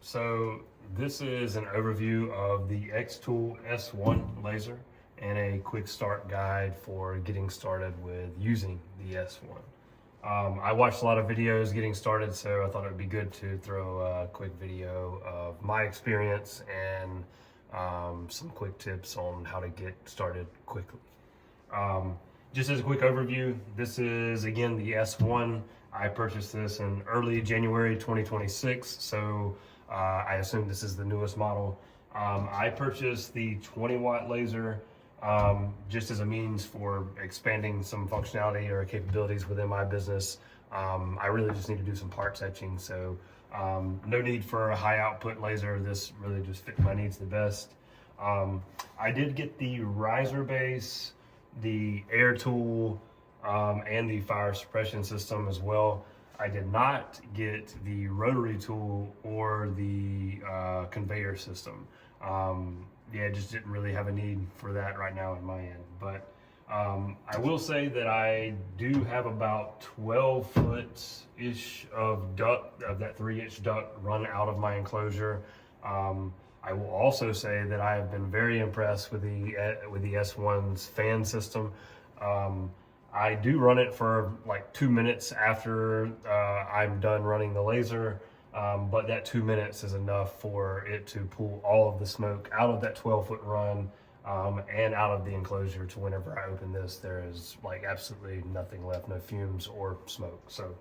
So this is an overview of the xTool S1 laser and a quick start guide for getting started with using the S1. I watched a lot of videos getting started, so I thought it would be good to throw a quick video of my experience and some quick tips on how to get started quickly. Just as a quick overview, this is again the S1. I purchased this in early January 2026, so I assume this is the newest model. I purchased the 20-watt laser just as a means for expanding some functionality or capabilities within my business. I really just need to do some parts etching, so no need for a high output laser. This really just fit my needs the best. I did get the riser base, the air tool, and the fire suppression system as well. I did not get the rotary tool or the conveyor system. Yeah, just didn't really have a need for that right now in my end. But I will say that I do have about 12 foot-ish of duct, of that 3-inch duct run out of my enclosure. I will also say that I have been very impressed with the S1's fan system. I do run it for like 2 minutes after I'm done running the laser, but that 2 minutes is enough for it to pull all of the smoke out of that 12-foot run and out of the enclosure to whenever I open this, there is like absolutely nothing left, no fumes or smoke. So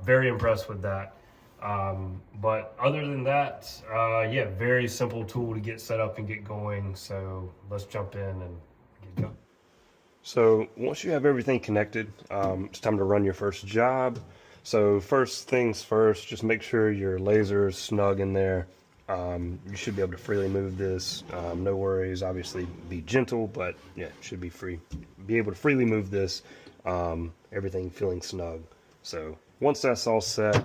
very impressed with that. But other than that, yeah, very simple tool to get set up and get going. So let's jump in and get going. So once you have everything connected, it's time to run your first job. So first things first, just make sure your laser is snug in there. You should be able to freely move this. No worries, obviously be gentle, but yeah, it should be able to freely move this. Everything feeling snug. So once that's all set,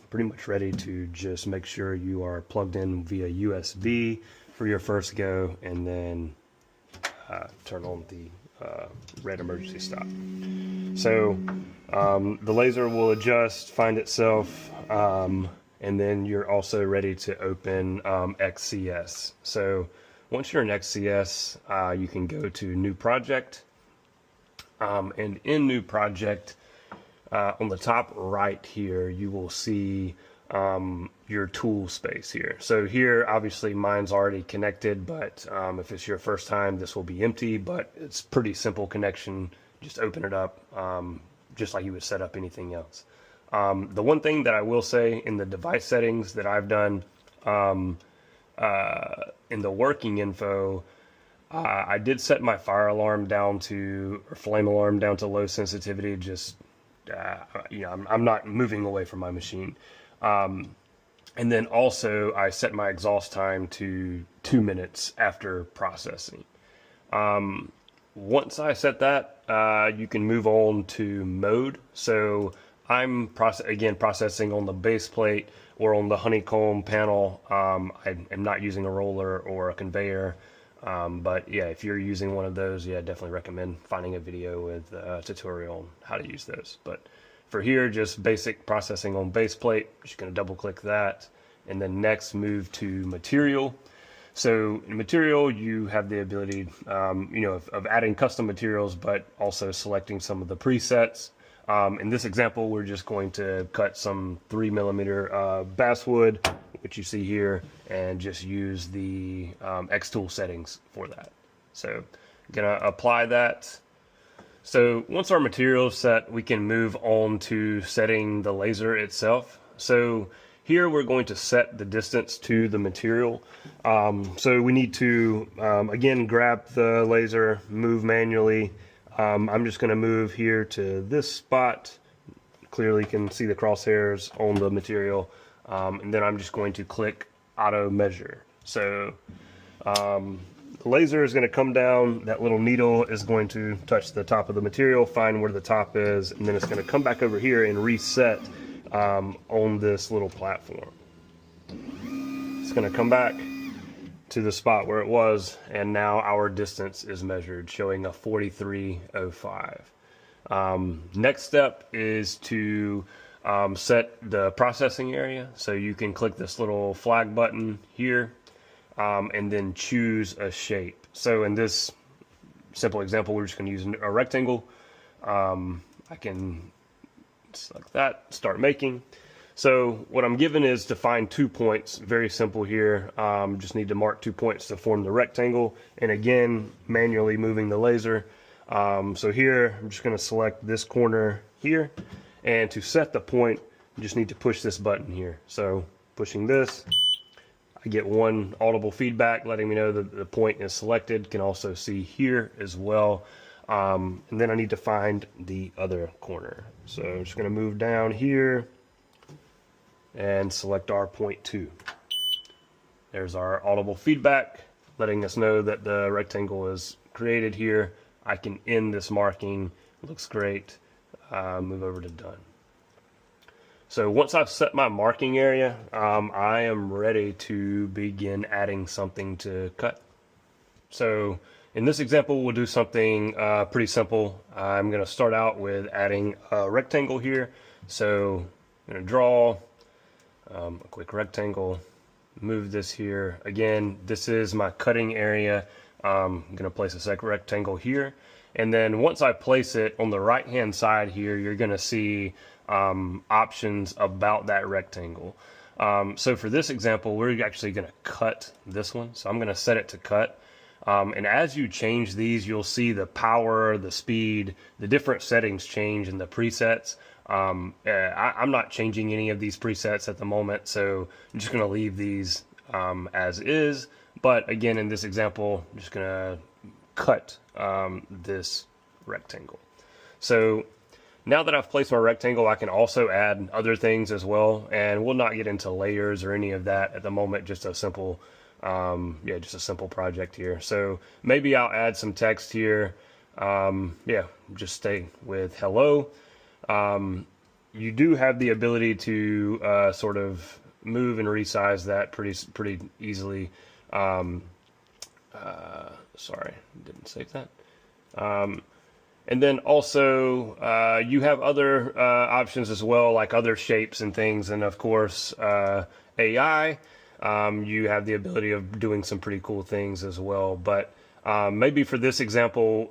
pretty much ready to just make sure you are plugged in via USB for your first go, and then turn on the red emergency stop. So the laser will adjust, find itself, and then you're also ready to open XCS. So once you're in XCS, you can go to New Project, and in New Project, on the top right here, you will see your tool space here. So here, obviously mine's already connected, but if it's your first time, this will be empty, but it's pretty simple connection. Just open it up, just like you would set up anything else. The one thing that I will say in the device settings that I've done in the working info, I did set my fire alarm down to, or flame alarm down to low sensitivity, just you know, I'm not moving away from my machine. And then also I set my exhaust time to 2 minutes after processing. Once I set that, you can move on to mode. So I'm processing on the base plate or on the honeycomb panel. I am not using a roller or a conveyor. But yeah, if you're using one of those, yeah, definitely recommend finding a video with a tutorial on how to use those. But for here, just basic processing on base plate. Just going to double click that, and then next move to material. So in material, you have the ability, you know, of adding custom materials, but also selecting some of the presets. In this example, we're just going to cut some 3mm basswood, which you see here, and just use the xTool settings for that. So I'm gonna apply that. So once our material is set, we can move on to setting the laser itself. So here we're going to set the distance to the material. So we need to, again, grab the laser, move manually. I'm just going to move here to this spot. Clearly can see the crosshairs on the material. And then I'm just going to click auto measure. So the laser is going to come down. That little needle is going to touch the top of the material, find where the top is, and then it's going to come back over here and reset on this little platform. It's going to come back to the spot where it was, and now our distance is measured, showing a 43.05. Next step is to set the processing area. So you can click this little flag button here and then choose a shape. So in this simple example, we're just going to use a rectangle. I can select that, start making. So what I'm given is to find 2 points. Very simple here. Just need to mark 2 points to form the rectangle. And again, manually moving the laser. So here, I'm just going to select this corner here. And to set the point, you just need to push this button here. So pushing this, I get one audible feedback letting me know that the point is selected. Can also see here as well. And then I need to find the other corner. So I'm just going to move down here and select our point 2. There's our audible feedback letting us know that the rectangle is created here. I can end this marking. Looks great. Move over to done. So once I've set my marking area, I am ready to begin adding something to cut. So in this example, we'll do something pretty simple. I'm going to start out with adding a rectangle here. So I'm going to draw a quick rectangle, move this here. Again, this is my cutting area. I'm going to place a second rectangle here. And then once I place it on the right hand side here, you're going to see options about that rectangle. So for this example, we're actually going to cut this one. So I'm going to set it to cut. And as you change these, you'll see the power, the speed, the different settings change in the presets. I'm not changing any of these presets at the moment, so I'm just going to leave these as is. But again, in this example, I'm just going to cut this rectangle. So now that I've placed my rectangle, I can also add other things as well. And we'll not get into layers or any of that at the moment, just a simple just a simple project here. So maybe I'll add some text here. Just stay with hello. You do have the ability to sort of move and resize that pretty easily. Sorry, didn't save that. And then also you have other options as well, like other shapes and things. And of course, AI. You have the ability of doing some pretty cool things as well. But maybe for this example,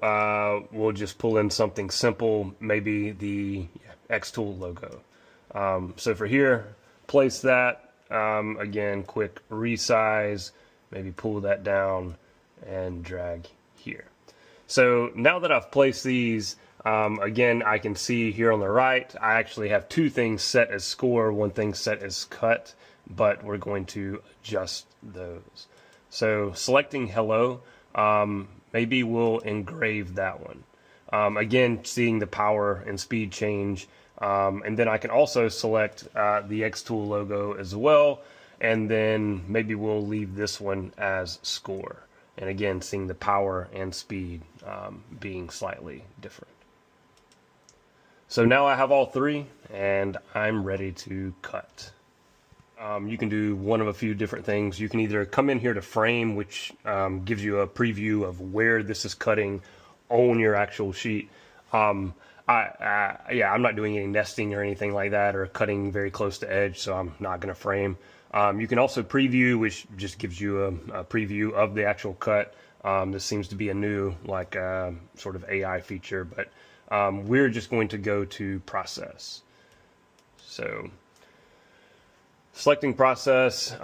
we'll just pull in something simple, maybe the xTool logo. So for here, place that. Again, quick resize, maybe pull that down and drag here. So now that I've placed these, again, I can see here on the right, I actually have 2 things set as score, 1 thing set as cut. But we're going to adjust those. So selecting hello, maybe we'll engrave that one. Again, seeing the power and speed change. And then I can also select the xTool logo as well. And then maybe we'll leave this one as score. And again, seeing the power and speed being slightly different. So now I have all 3 and I'm ready to cut. You can do one of a few different things. You can either come in here to frame, which gives you a preview of where this is cutting on your actual sheet. I'm not doing any nesting or anything like that, or cutting very close to edge, so I'm not going to frame. You can also preview, which just gives you a preview of the actual cut. This seems to be a new sort of AI feature, but we're just going to go to process. So selecting process,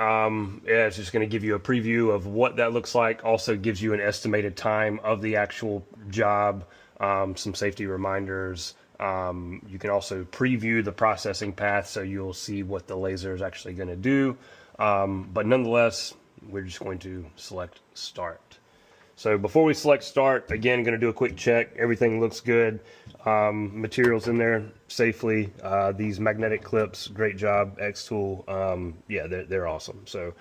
it's just going to give you a preview of what that looks like. Also gives you an estimated time of the actual job, some safety reminders. You can also preview the processing path, so you'll see what the laser is actually going to do. But nonetheless, we're just going to select start. So before we select start, again, going to do a quick check. Everything looks good. Materials in there safely. These magnetic clips, great job, xTool. They're awesome. So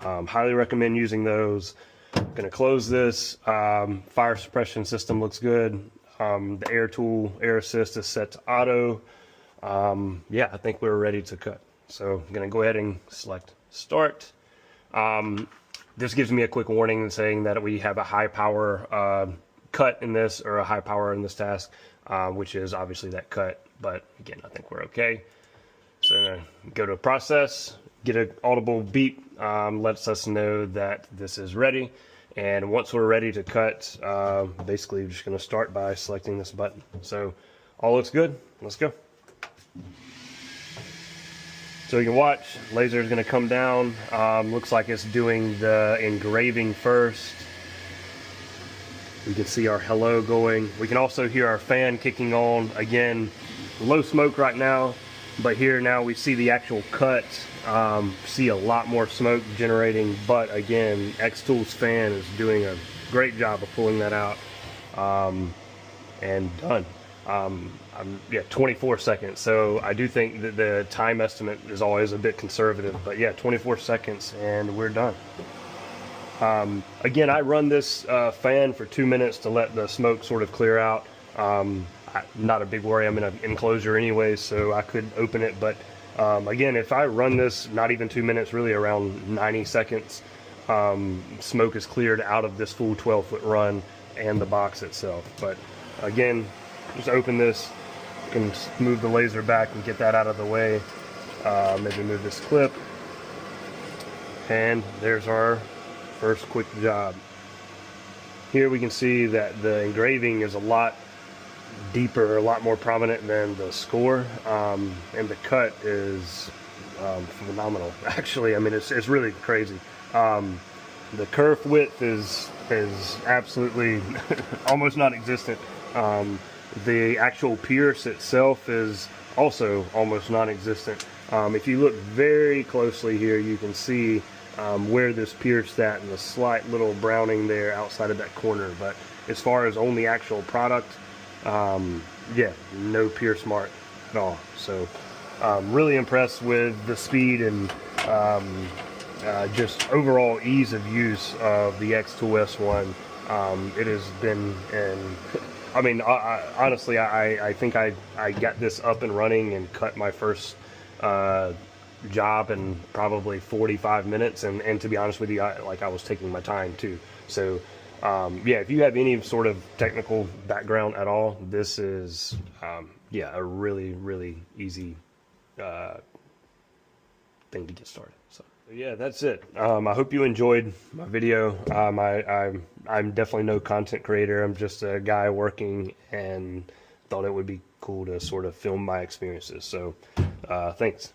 highly recommend using those. Going to close this. Fire suppression system looks good. The air tool, air assist is set to auto. I think we're ready to cut. So I'm going to go ahead and select start. This gives me a quick warning saying that we have a high power cut in this, or a high power in this task, which is obviously that cut. But again, I think we're okay. So go to process, get an audible beep, lets us know that this is ready. And once we're ready to cut, basically we're just going to start by selecting this button. So all looks good. Let's go. So you can watch, laser is going to come down. Looks like it's doing the engraving first. We can see our hello going. We can also hear our fan kicking on. Again, low smoke right now, but here now we see the actual cut. See a lot more smoke generating, but again, xTool's fan is doing a great job of pulling that out. And done. Yeah, 24 seconds. So I do think that the time estimate is always a bit conservative, but yeah, 24 seconds and we're done. Again, I run this fan for 2 minutes to let the smoke sort of clear out. Not a big worry. I'm in an enclosure anyway, so I could open it. But again, if I run this not even 2 minutes, really around 90 seconds, smoke is cleared out of this full 12-foot run and the box itself. But again, just open this, you can move the laser back and get that out of the way. Maybe move this clip, and there's our first quick job. Here we can see that the engraving is a lot deeper, a lot more prominent than the score, and the cut is phenomenal. Actually, I mean, it's really crazy. The kerf width is absolutely almost non-existent. The actual pierce itself is also almost non-existent. If you look very closely here, you can see where this pierced at and the slight little browning there outside of that corner. But as far as on the actual product, yeah, no pierce mark at all. So really impressed with the speed and just overall ease of use of the xTool S1. It has been I mean, honestly, I think I got this up and running and cut my first job in probably 45 minutes, and to be honest with you, I was taking my time too. So yeah, if you have any sort of technical background at all, this is yeah, a really easy thing to get started. So yeah, that's it. I hope you enjoyed my video. I'm definitely no content creator. I'm just a guy working and thought it would be cool to sort of film my experiences. So thanks.